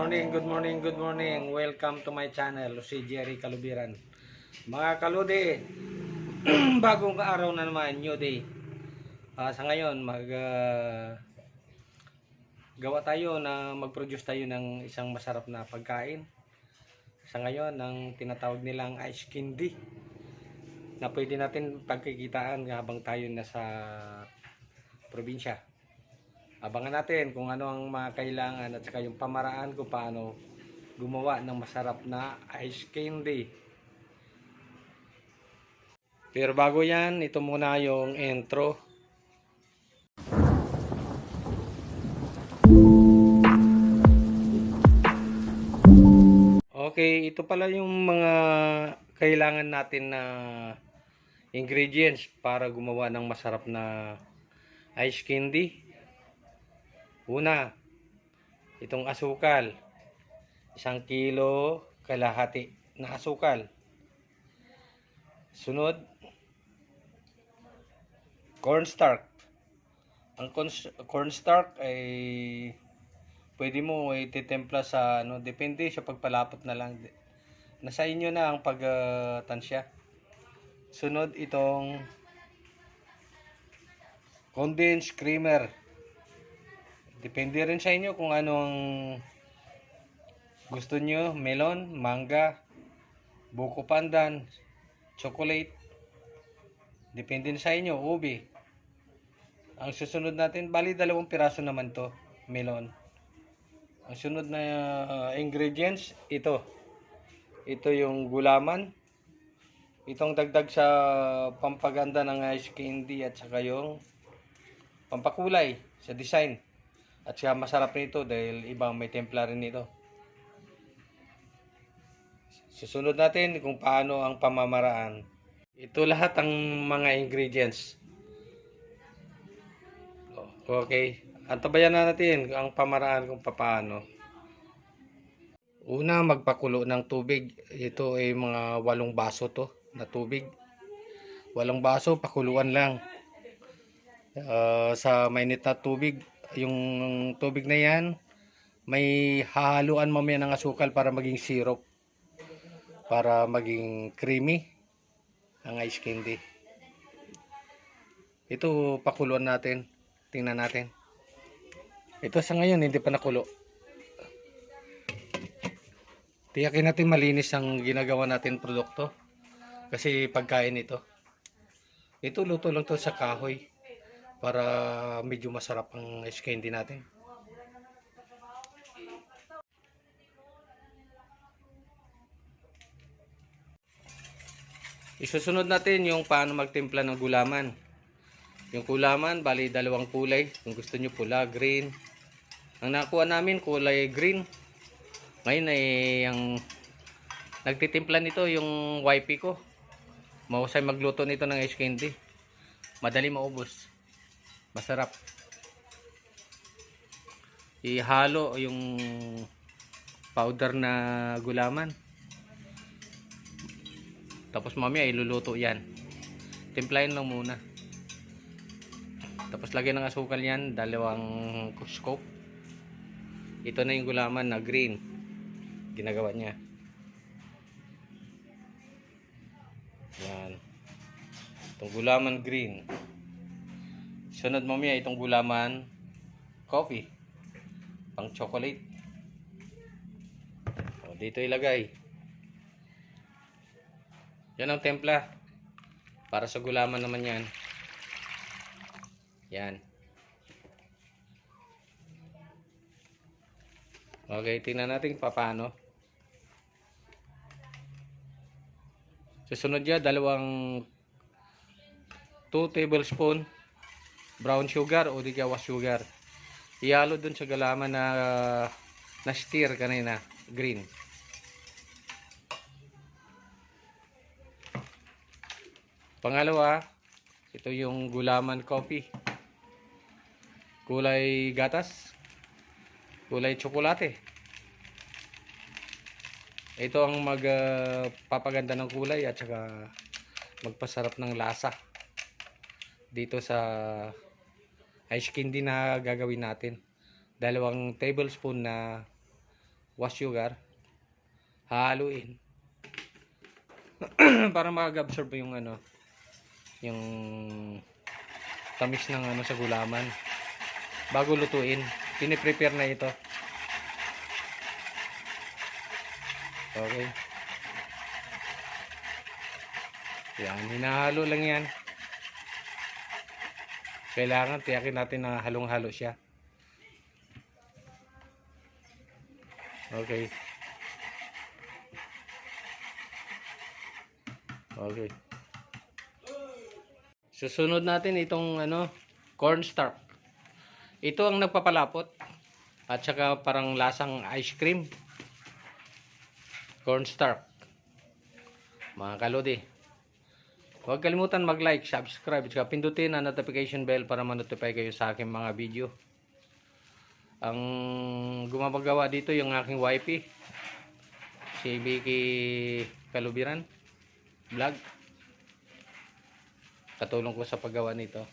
Good morning, good morning. Welcome to my channel, si Jerry Kalubiran. Mga kaludi, bagong araw na naman, new day. Sa ngayon, gawa tayo na mag-produce tayo ng isang masarap na pagkain. Sa ngayon, ang tinatawag nilang ice candy na pwede natin pagkikitaan habang tayo nasa probinsya. Abangan natin kung ano ang mga kailangan at saka yung pamaraan kung paano gumawa ng masarap na ice candy. Pero bago yan, ito muna yung intro. Okay, ito pala yung mga kailangan natin na ingredients para gumawa ng masarap na ice candy. Una, itong asukal. 1 kilo kalahati na asukal. Sunod, cornstarch. Ang cornstarch ay pwede mo ititempla sa depende sa pagpalapot na lang. Nasa inyo na ang pagtansya. Sunod, itong condensed creamer. Depende rin sa inyo kung anong gusto nyo, melon, mangga, buko pandan, chocolate. Depende sa inyo, ube. Ang susunod natin, bali 2 piraso naman to, melon. Ang sunod na ingredients, ito. Ito yung gulaman. Itong dagdag sa pampaganda ng ice candy at saka yung pampakulay sa design. At saka masarap nito dahil ibang may templa rin nito. Susunod natin kung paano ang pamamaraan. Ito lahat ang mga ingredients. Okay. Antabayan na natin ang pamaraan kung paano. Una, magpakulo ng tubig. Ito ay mga 8 baso to na tubig. 8 baso, pakuluan lang. Sa mainit na tubig. Yung tubig na yan, may hahaluan mamaya ng asukal para maging syrup. Para maging creamy ang ice candy. Ito, pakuluan natin. Tingnan natin. Ito sa ngayon, hindi pa nakulo. Tiyakin natin malinis ang ginagawa natin produkto. Kasi pagkain ito. Ito, luto lang to sa kahoy. Para medyo masarap ang ice candy natin. Isusunod natin yung paano magtimpla ng gulaman. Yung gulaman, bali 2 kulay. Kung gusto nyo pula, green. Ang nakuha namin, kulay green. Ngayon ay ang nagtitimpla nito yung wifey ko. Mahusay magluto nito ng ice candy. Madali maubos. Masarap. Ihalo yung powder na gulaman. Tapos mamaya iluluto yan. Timplahin lang muna. Tapos lagyan ng asukal yan. 2 scoop. Ito na yung gulaman na green. Ginagawa niya. Yan. Itong gulaman green. Sunod mamaya itong gulaman coffee. Pang chocolate. O, dito ilagay. Yan ang templa. Para sa gulaman naman yan. Yan. Okay, tingnan natin paano. Susunod yan, 2 tablespoon brown sugar o di gawa sugar. Ihalo dun sa gulaman na stir kanina, green. Pangalawa, ito yung gulaman coffee. Kulay gatas, kulay tsokolate. Ito ang magpapaganda ng kulay at saka magpasarap ng lasa dito sa ice candy na gagawin natin. 2 tablespoon na was sugar, haluin para mag-absorb yung ano, yung tamis ng ano sa gulaman. Bago lutuin, piniprepare na ito. Okay. Yan, hinahalo lang yan. Kailangan tiyakin natin na halong-halo siya. Okay. Okay. Susunod natin itong ano, cornstarch. Ito ang nagpapalapot at saka parang lasang ice cream. Cornstarch. Mga kalodi. Huwag kalimutan mag-like, subscribe, at saka pindutin ang notification bell para ma-notify kayo sa aking mga video. Ang gumagawa dito yung aking wifey, si Vicky Kalubiran Vlog. Katulong ko sa paggawa nito.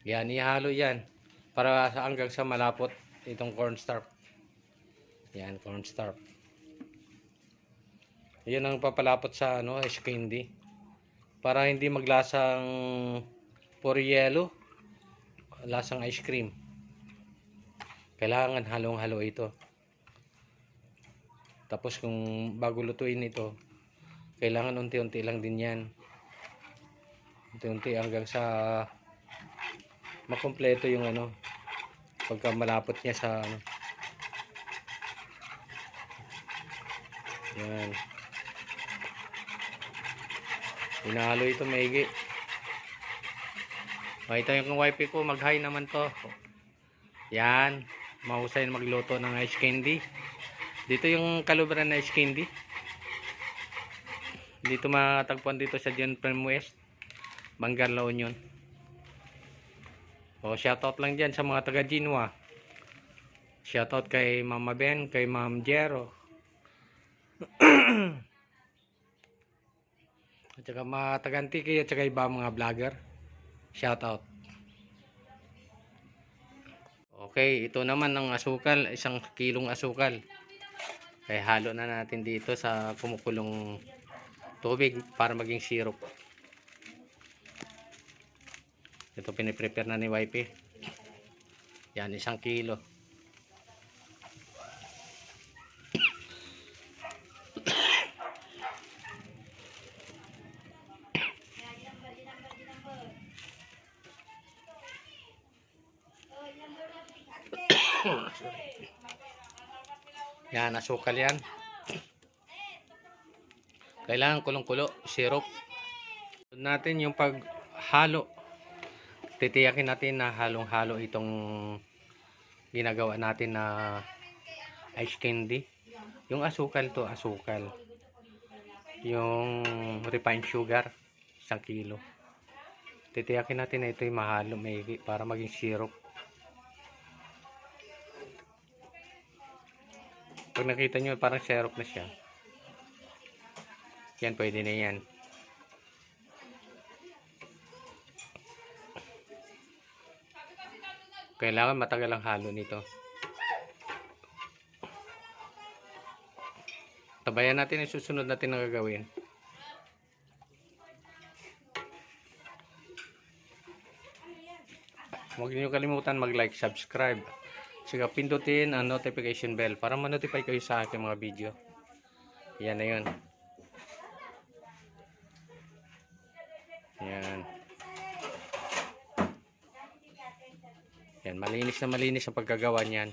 Yan, ihalo yan para hanggang sa malapot itong cornstarch. Yan, cornstarch. Yan ang papalapot sa ano, ice candy. Para hindi maglasang puro yelo, lasang ice cream. Kailangan halong-halo ito. Tapos kung bago lutuin ito, kailangan unti-unti lang din yan. Unti-unti hanggang sa makumpleto yung ano, pagka malapot niya sa ano. Yan. Hinahalo ito maigi. Ito yung wifi ko, mag-hi naman to. Yan, mahusay na magluto ng ice candy. Dito yung Kalubiran na ice candy. Dito matagpuan dito sa John Prem West, Bangar La Union. O, shoutout lang dyan sa mga taga Jinwa. Shoutout kay Mama Ben, kay Ma'am Jero. At saka mga taga-Antiki at saka iba mga vlogger. Shoutout. Okay, ito naman ang asukal, 1 kilong asukal. Kaya halo na natin dito sa kumukulong tubig para maging syrup. Ito piniprepare na ni wifey. Yan, 1 kilo. Yan, asukal yan. Kailangan kulong-kulo, syrup. Natin yung paghalo. Titiyakin natin na halong-halo itong ginagawa natin na ice candy. Yung asukal to, asukal. Yung refined sugar, 1 kilo. Titiyakin natin na ito yung mahalo para maging syrup. Pag nakita nyo parang syrup na siya, yan, pwede na yan. Kailangan matagal ang halo nito. Tabayan natin ang susunod natin na gagawin. Huwag niyo kalimutan mag-like, subscribe. Saka pindutin ang notification bell para ma-notify kayo sa aking mga video. Yan na yun. Yan. Yan, malinis na malinis ang pagkagawa niyan.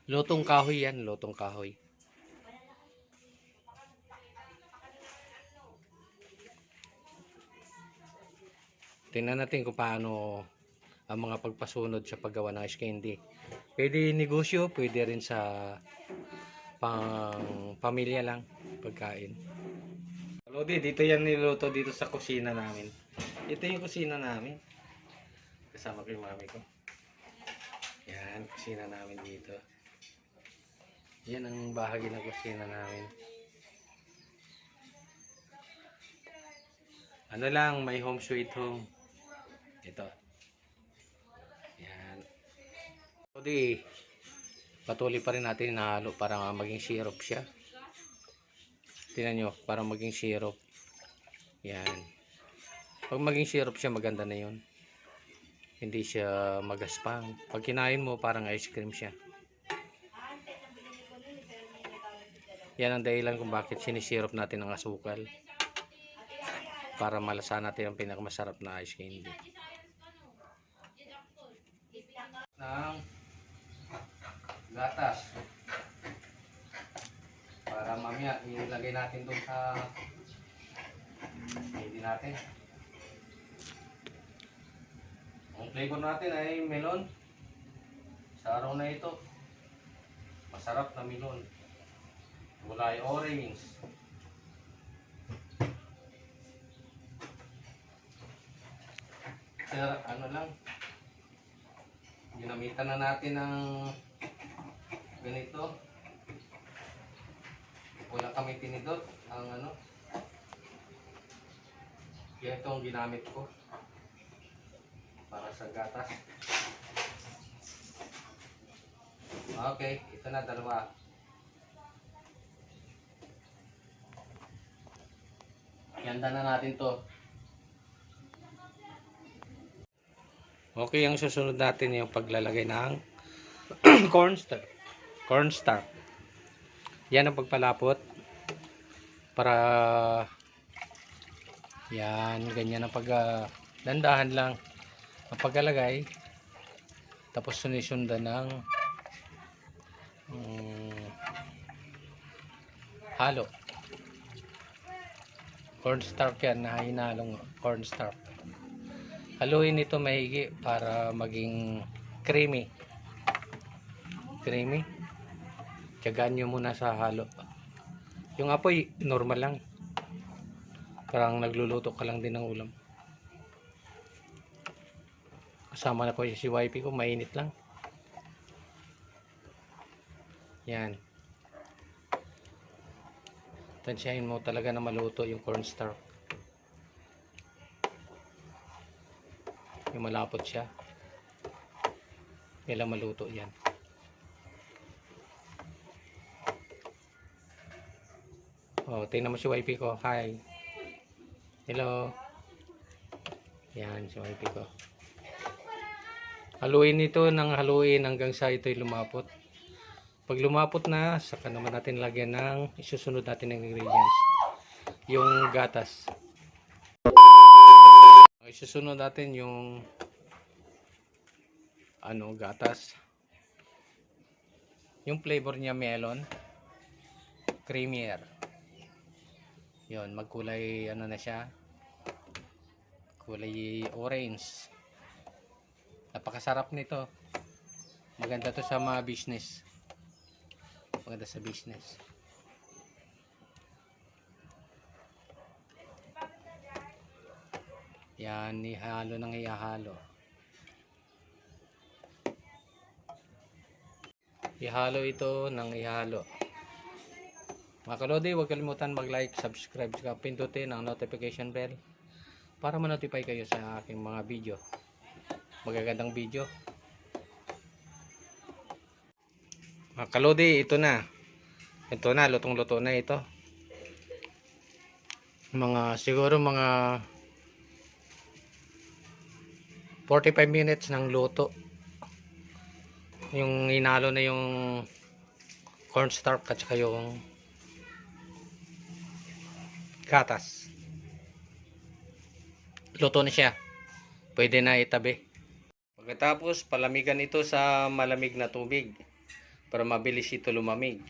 Lutong kahoy yan, lutong kahoy. Tingnan natin kung paano ang mga pagpasunod sa paggawa ng ice candy. Pwede negosyo, pwede rin sa pang pamilya lang, pagkain. Lodi, dito yan niluto dito sa kusina namin. Ito yung kusina namin. Kasama ko yung mami ko. Yan, kusina namin dito. Yan ang bahagi ng kusina namin. Ano lang, may home sweet home. Ito. Yan. So di, patuloy pa rin natin hinahalo para maging syrup siya. Tingnan nyo, para maging syrup. Yan. Pag maging syrup siya, maganda na yun. Hindi siya magaspang. Pag kinain mo, parang ice cream siya. Yan ang dahilan kung bakit sinisirop natin ang asukal. Para malasa natin ang pinakamasarap na ice candy. Ng gatas. Para mamaya ilagay natin doon sa candy natin. Ang flavor natin ay melon. Sa araw na ito, masarap na melon. Wala ay orange. Sir, ano lang, ginamitan na natin ng ganito. Wala kami tinidot ang ano. Kaya ito ang ginamit ko para sa gatas. Okay, ito na dalawa. Ihanda na natin to. Okay, ang susunod natin yung paglalagay ng cornstarch. Cornstarch. Yan ang pagpalapot para yan, ganyan ang dandahan lang ang paglalagay, tapos sunisundan ng halo. Cornstarch yan, na hinalong cornstarch. Haluin ito maigi para maging creamy. Creamy. Tiyagaan nyo muna sa halo. Yung apoy, normal lang. Parang nagluluto ka lang din ng ulam. Kasama na po si wifey ko, mainit lang. Yan. Tansyahin mo talaga na maluto yung cornstarch. Yung malapot siya. Kailan maluto yan. Oh, tingnan mo si wifey ko. Hi. Hello. Yan si wifey ko. Haluin ito ng haluin hanggang sa ito'y lumapot. Pag lumapot na, saka naman natin lagyan ng isusunod natin ng ingredients. Yung gatas. Isusunod natin yung gatas. Yung flavor niya melon, creamier. Yon, magkulay na siya. Kulay orange. Napakasarap nito. Maganda to sa mga business. Maganda sa business. Yan, ihalo ng ihalo. Ihalo ito ng ihalo. Mga kalodi, huwag kalimutan mag-like, subscribe, saka pindutin ang notification bell para ma-notify kayo sa aking mga video. Magagandang video. Mga kalodi, ito na. Ito na, lutong-luto na ito. Siguro mga 45 minutes ng luto. Yung inalo na yung cornstarch at saka yung gatas. Luto na siya. Pwede na itabi. Pagkatapos, palamigan ito sa malamig na tubig para mabilis ito lumamig.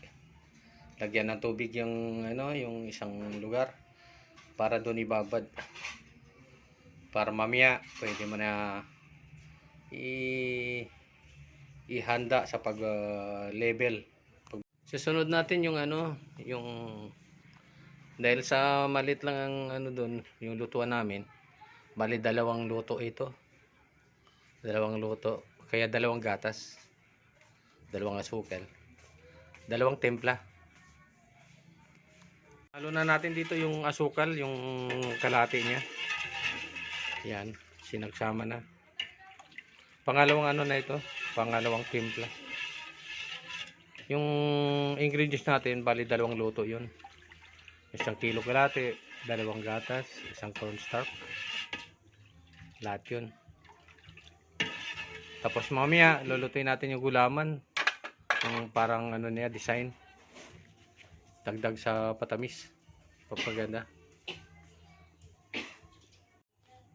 Lagyan ng tubig yung yung isang lugar para doon ibabad. Para mamaya pwede mo na ihanda sa pag level. Susunod natin yung yung dahil sa malit lang ang doon, yung lutuan namin. Bali dalawang luto ito. Dalawang luto, kaya dalawang gatas. Dalawang asukal. Dalawang timpla. Halo na natin dito yung asukal, yung kalahati niya. Yan, sinagsama na. Pangalawang ano na ito, pangalawang timpla. Yung ingredients natin, bali 2 luto yun. 1 kilo kalahati, 2 gatas, 1 cornstarch. Lahat yun. Tapos mamaya, lulutuin natin yung gulaman. Yung parang ano niya, design. Dagdag sa patamis. Papaganda.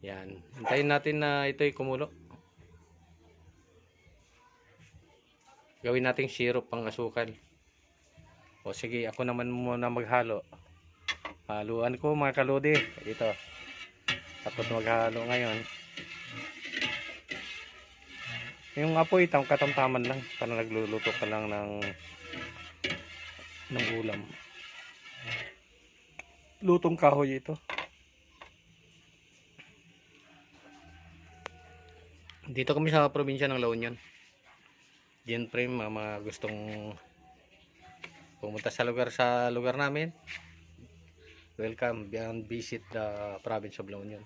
Yan. Hintayin natin na ito'y kumulo. Gawin natin syrup pang asukal. O sige, ako naman muna maghalo. Haluan ko mga kalodi. Ito. Tapos maghalo ngayon. Yung apoy, katamtaman lang. Parang nagluluto ka lang ng ulam. Lutong kahoy ito. Dito kami sa probinsya ng La Union. Diyan frame, mga gustong pumunta sa lugar namin. Welcome and visit the province of La Union.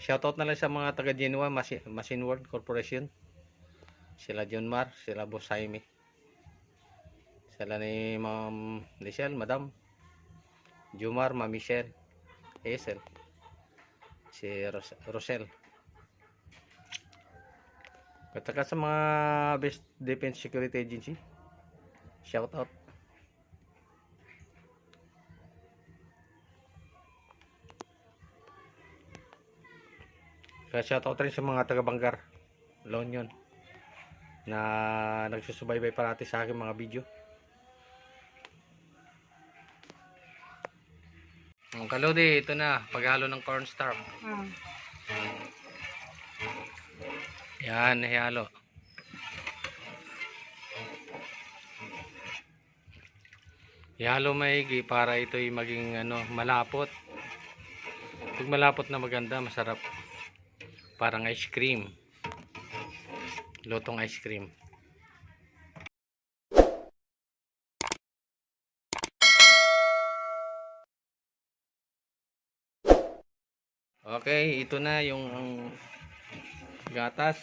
Shoutout na lang sa mga taga Genoa Machine World Corporation. Sila John Mar, sila Boss Jaime. Sila ni Ma'am Michelle, Madam Jumar, Ma'am Michelle, Hazel, si Rosel. At saka sa mga Best Defense Security Agency, shout out. Kaya shout out rin sa mga taga Bangar, La Union, na nagsusubaybay parati sa aking mga video. Ang kalodi, ito na, paghalo ng cornstarch. Yan, ihalo. Ihalo maigi para ito'y maging malapot. Pag malapot na maganda, masarap. Parang ice cream. Lutong ice cream. Okay, ito na yung gatas.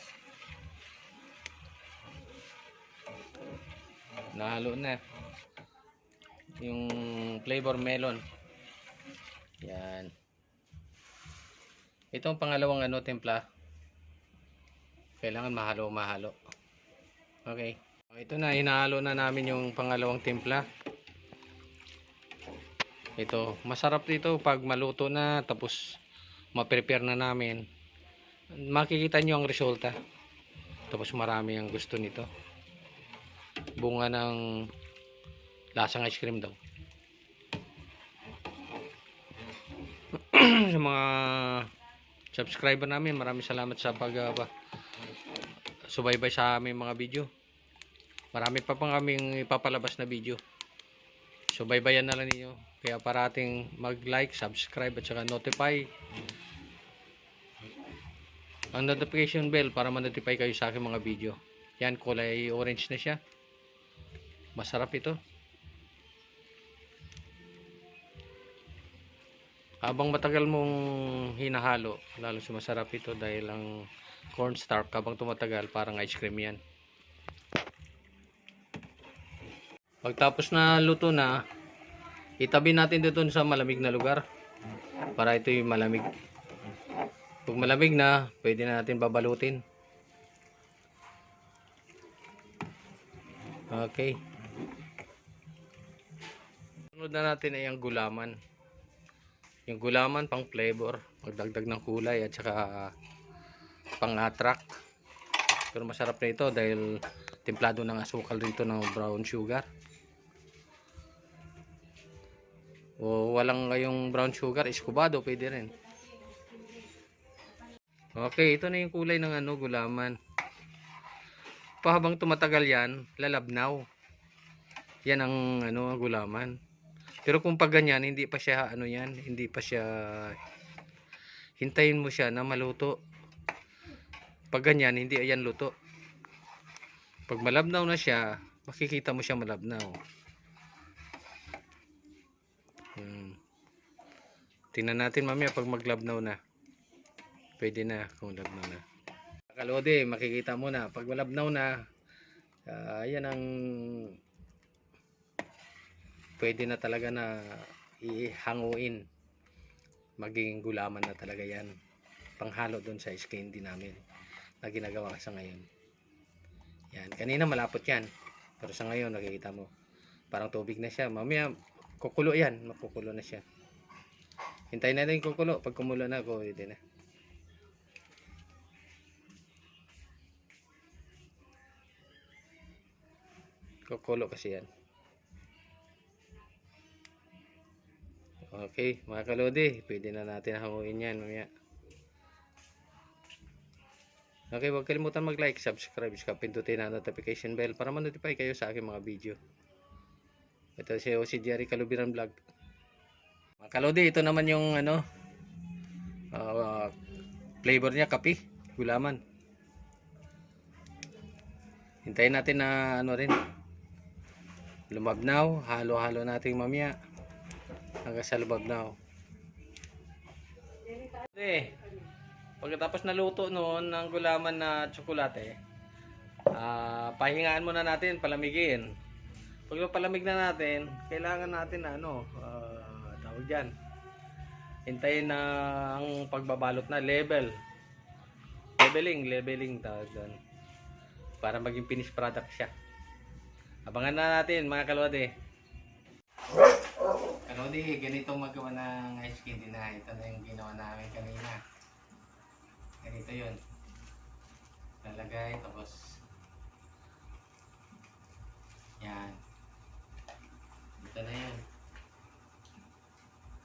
Nahalo na. Yung flavor melon. Yan. Itong pangalawang timpla. Kailangan mahalo. Okay. Ito na, hinahalo na namin yung pangalawang timpla. Ito, masarap dito pag maluto na tapos ma-prepare na namin. Makikita nyo ang resulta. Tapos marami ang gusto nito. Bunga ng lasang ice cream daw. Sa mga subscriber namin, maraming salamat sa subaybay sa aming mga video. Marami pa pang kaming ipapalabas na video. Subaybayan na lang niyo. Kaya parating mag-like, subscribe at saka notify ang notification bell para ma-notify kayo sa aking mga video. Yan, kulay orange na siya. Masarap ito. Habang matagal mong hinahalo, lalo sumasarap ito dahil ang cornstarch habang tumatagal parang ice cream yan. Pagtapos na luto na, itabi natin dito sa malamig na lugar para ito'y malamig. Pag malamig na, pwede na natin babalutin. Okay. Sunod na natin ay ang gulaman. Yung gulaman pang flavor, magdagdag ng kulay at saka pang attract. Pero masarap na ito dahil templado ng asukal dito ng brown sugar. O walang kayong brown sugar, iskubado pwede rin. Okay, ito na yung kulay ng gulaman. Habang tumatagal yan, lalabnaw. Yan ang gulaman. Pero kung pag ganyan, hindi pa siya hindi pa siya, hintayin mo siya na maluto. Pag ganyan, hindi ayan luto. Pag malabnaw na siya, makikita mo siya malabnaw. Tingnan natin mamaya pag maglabnaw na. Pwede na kung labnaw na. Kalode, makikita mo na. Pag malabnaw na, yan ang pwede na talaga na ihanguin. Magiging gulaman na talaga yan. Panghalo doon sa candy namin na ginagawa sa ngayon. Yan. Kanina malapot yan. Pero sa ngayon, nakikita mo. Parang tubig na siya. Mamaya, kukulo yan. Makukulo na siya. Hintayin natin kukulo. Pag kumulo na, pwede na. Kukulo kasi yan. Okay, mga kalodi, pwede na natin hanguin yan mamaya. Okay, huwag kalimutan mag-like, subscribe, pindutin ang notification bell para ma-notify kayo sa aking mga video. Ito si Jerry Kalubiran Vlog. Mga kalodi, ito naman yung flavor niya, kape, gulaman. Hintayin natin na lumabnaw, halo-halo natin mamaya. Hanggang sa lumabnaw. Pagkatapos naluto noon ng gulaman na tsokolate, pahingaan muna natin, palamigin. Pag palamig na natin, kailangan natin tawag dyan, hintayin na ang pagbabalot na leveling tawag doon, para maging finished product siya. Abangan na natin mga kalwade. Kalodi, ganito magawa ng ice candy na. Ito na yung ginawa namin kanina. Ganito yun. Lalagay, tapos yan. Ito na yun.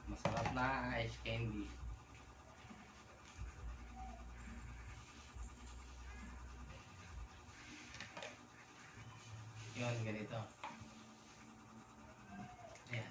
Masarap na ice candy. Yun, ganito. Ayan.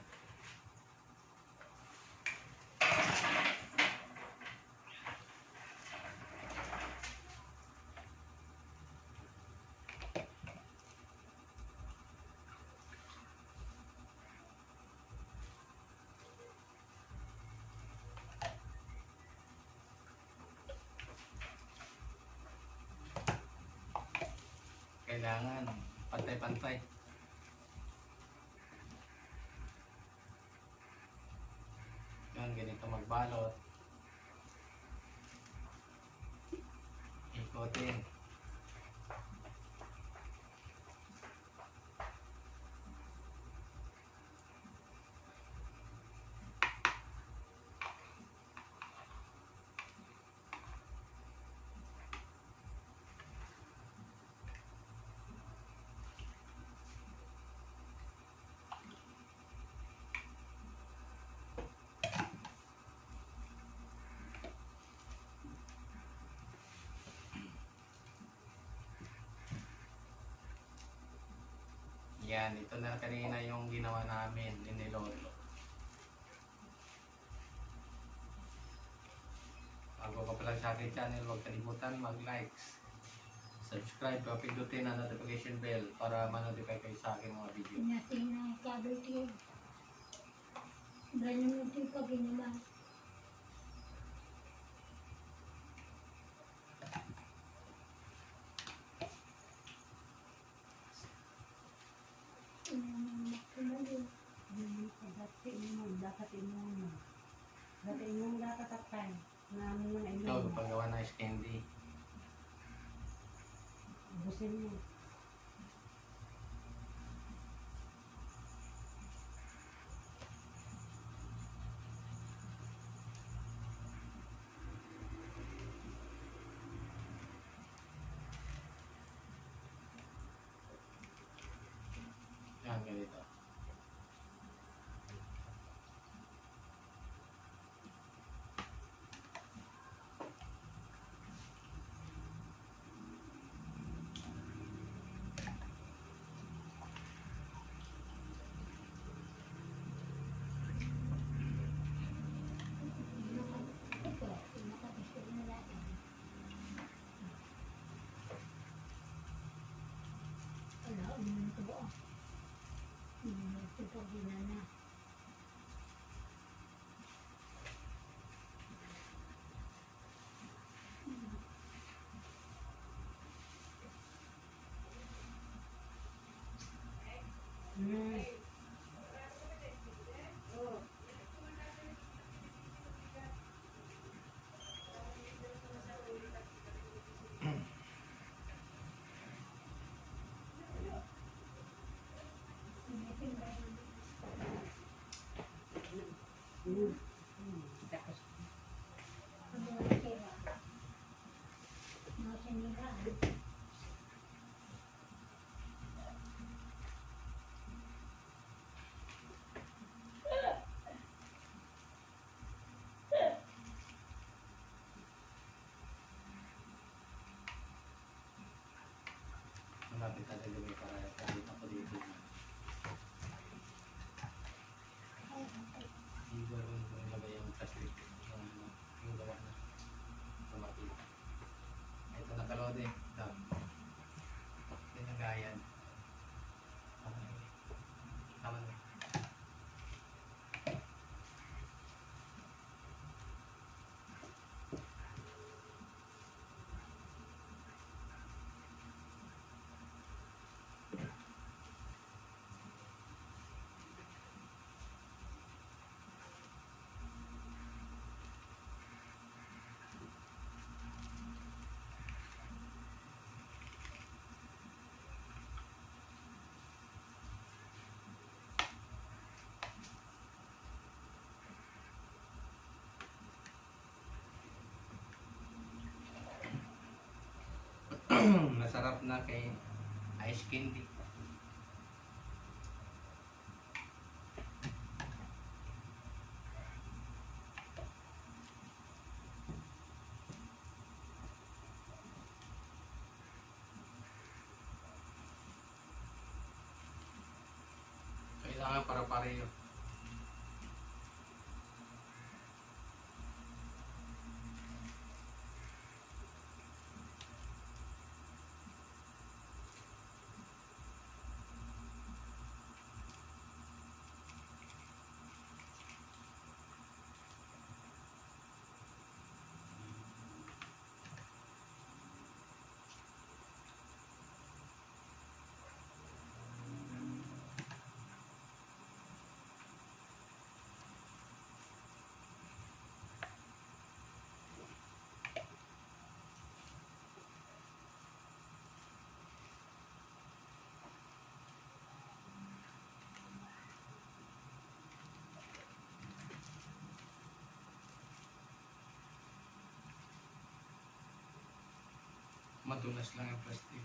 Kailangan pantay-pantay. Yun, ganito magbalot. Ikotin. Yan, ito na kanina yung ginawa namin, inilolo. Bago ka pa lang sa aking channel, huwag kalimutan mag-likes, subscribe, pindutin ang notification bell para ma-notify kayo sa aking mga video. Natin na kabiti. Ganyan mo ito pag ginaba. Ito, paggawa ng ice candy. Busin mo. Yan, ganito. Tapos, Pag-wala kaya. Nasa nila. Malapit na delivery para pakita ko dito. Dito rin ko nilagay yung plastic. Yung gawa na. Tumakita. Ito nakaload eh. Ito. Tinagayan. Okay. Tama na. Masarap na kay ice candy. Kailangan para pareho. Madulas lang ang plastic.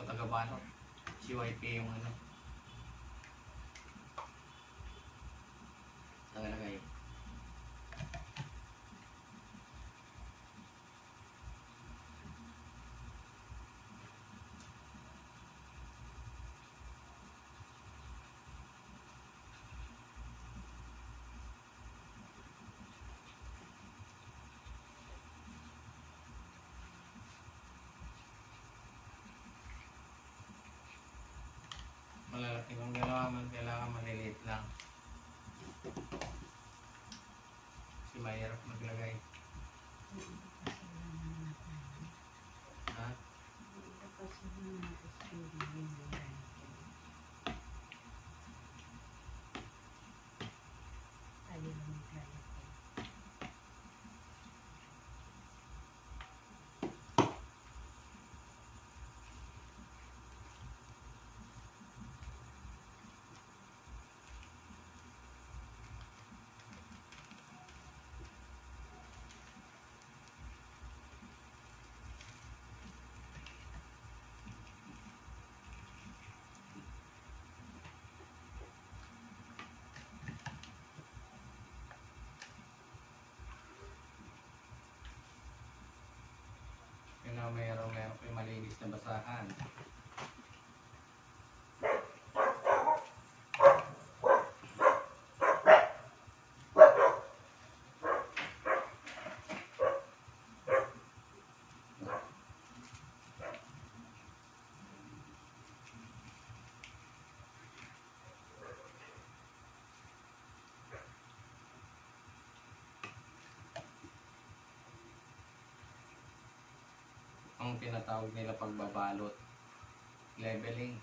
Tagabano. Si YP yung ano. Nakalagay. malalaki kung kailangan maliliit lang. Kasi mahirap maglagay. Ha? Kailangan meron kayong malinis na basahan. Ang tinatawag nila pagbabalot, leveling.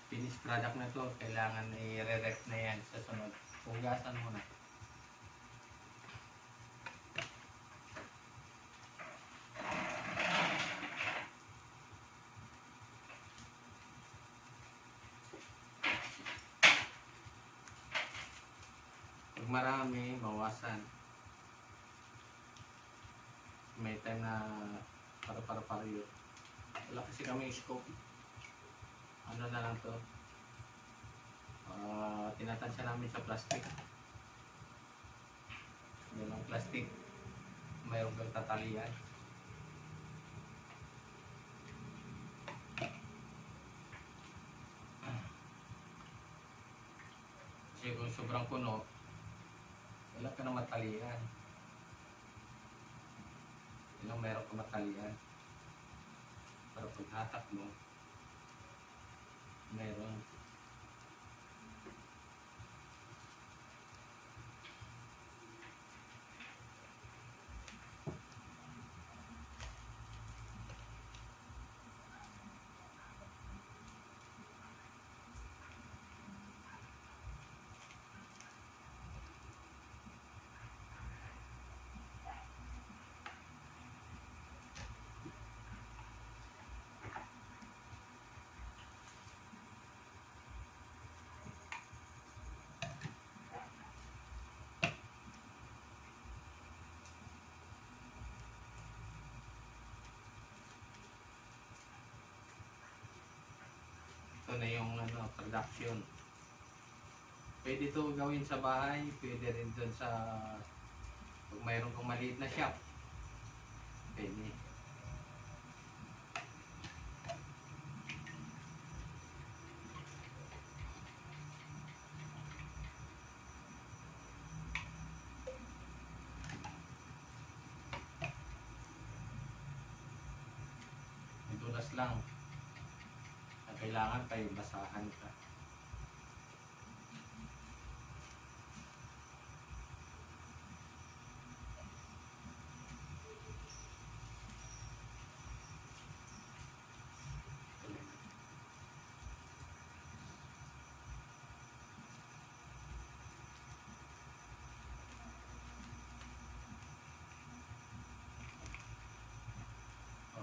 Finished product na to, kailangan i-re-ref na yan sa sunod. Hugasan mo na. Pag marami, bawasan. May time na para yun. Wala kasi kami scope. Ano na lang to? Tinatansya namin sa plastic. Yan ang plastic. Mayroon kang tatalian. Kasi kung sobrang puno, wala ka na matalian. Ilang meron ka matalian. Pero pag hatak mo, meron. Ito na yung production. Pwede ito gawin sa bahay, pwede rin doon sa kung mayroon kang maliit na shop. Pwede. Dulas lang. Kailangan tayo basahan ka.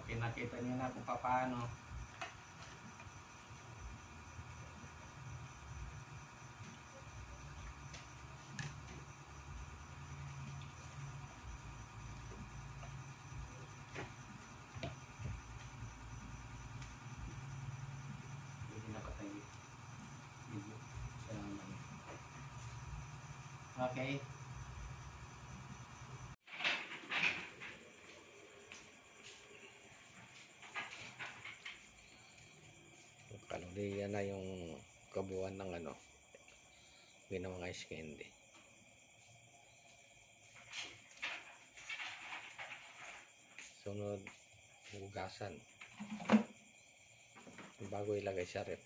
Okay, nakita niyo na kung paano. Okay. Kaluli, yan na yung kabuuan ng ginawang ice candy. Sunod, hugasan. bago ilagay sa rep.